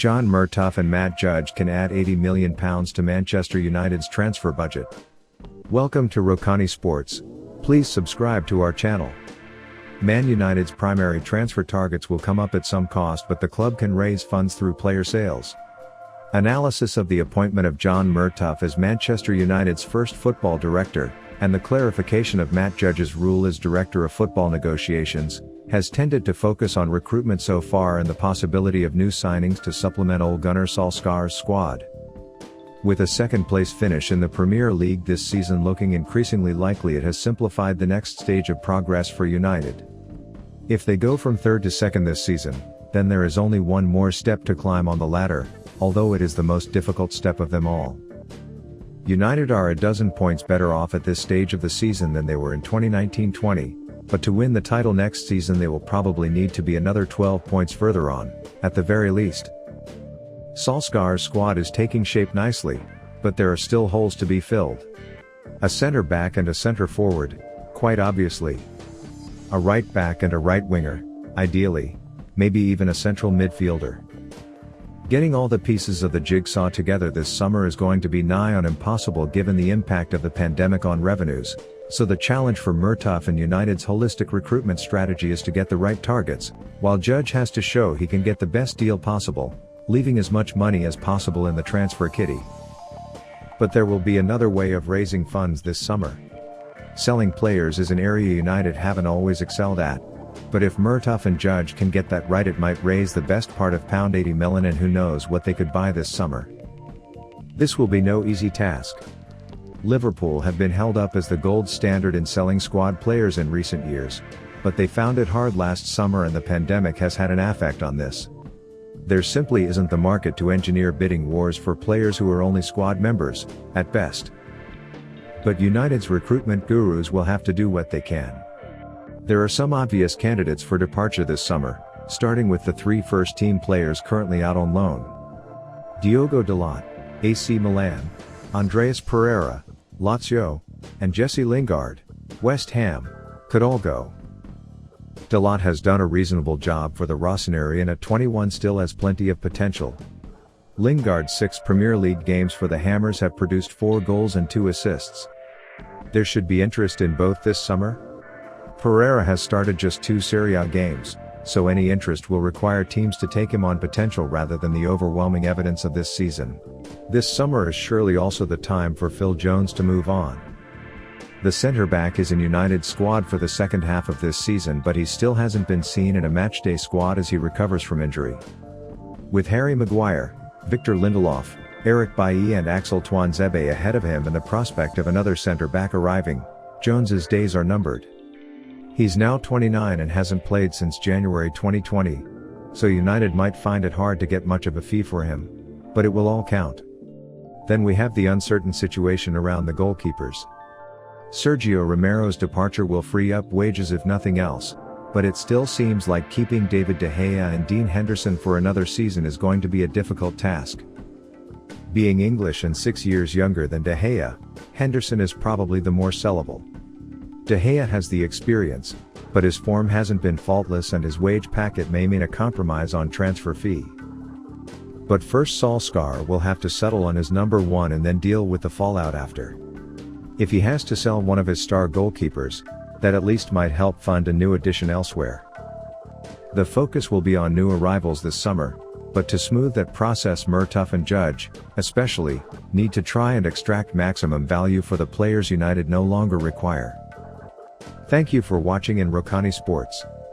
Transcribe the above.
John Murtough and Matt Judge can add £80 million to Manchester United's transfer budget. Welcome to Rokani Sports. Please subscribe to our channel. Man United's primary transfer targets will come up at some cost, but the club can raise funds through player sales. Analysis of the appointment of John Murtough as Manchester United's first football director, and the clarification of Matt Judge's role as director of football negotiations, has tended to focus on recruitment so far and the possibility of new signings to supplement Ole Gunnar Solskjaer's squad. With a second-place finish in the Premier League this season looking increasingly likely, it has simplified the next stage of progress for United. If they go from third to second this season, then there is only one more step to climb on the ladder, although it is the most difficult step of them all. United are a dozen points better off at this stage of the season than they were in 2019-20, but to win the title next season they will probably need to be another 12 points further on, at the very least. Solskjaer's squad is taking shape nicely, but there are still holes to be filled. A centre back and a centre forward, quite obviously. A right back and a right winger, ideally. Maybe even a central midfielder. Getting all the pieces of the jigsaw together this summer is going to be nigh on impossible given the impact of the pandemic on revenues, so the challenge for Murtough and United's holistic recruitment strategy is to get the right targets, while Judge has to show he can get the best deal possible, leaving as much money as possible in the transfer kitty. But there will be another way of raising funds this summer. Selling players is an area United haven't always excelled at, but if Murtough and Judge can get that right, it might raise the best part of £80 million, and who knows what they could buy this summer. This will be no easy task. Liverpool have been held up as the gold standard in selling squad players in recent years, but they found it hard last summer and the pandemic has had an effect on this. There simply isn't the market to engineer bidding wars for players who are only squad members, at best. But United's recruitment gurus will have to do what they can. There are some obvious candidates for departure this summer, starting with the 3 first-team players currently out on loan. Diogo Dalot, AC Milan, Andreas Pereira, Lazio, and Jesse Lingard, West Ham, could all go. Dalot has done a reasonable job for the Rossoneri and at 21 still has plenty of potential. Lingard's 6 Premier League games for the Hammers have produced 4 goals and 2 assists. There should be interest in both this summer. Pereira has started just 2 Serie A games, so any interest will require teams to take him on potential rather than the overwhelming evidence of this season. This summer is surely also the time for Phil Jones to move on. The centre-back is in United's squad for the second half of this season, but he still hasn't been seen in a matchday squad as he recovers from injury. With Harry Maguire, Victor Lindelof, Eric Bailly and Axel Tuanzebe ahead of him and the prospect of another centre-back arriving, Jones's days are numbered. He's now 29 and hasn't played since January 2020, so United might find it hard to get much of a fee for him, but it will all count. Then we have the uncertain situation around the goalkeepers. Sergio Romero's departure will free up wages if nothing else, but it still seems like keeping David De Gea and Dean Henderson for another season is going to be a difficult task. Being English and 6 years younger than De Gea, Henderson is probably the more sellable. De Gea has the experience, but his form hasn't been faultless and his wage packet may mean a compromise on transfer fee. But first Solskjaer will have to settle on his number 1 and then deal with the fallout after. If he has to sell one of his star goalkeepers, that at least might help fund a new addition elsewhere. The focus will be on new arrivals this summer, but to smooth that process Murtough and Judge, especially, need to try and extract maximum value for the players United no longer require. Thank you for watching in Rokani Sports.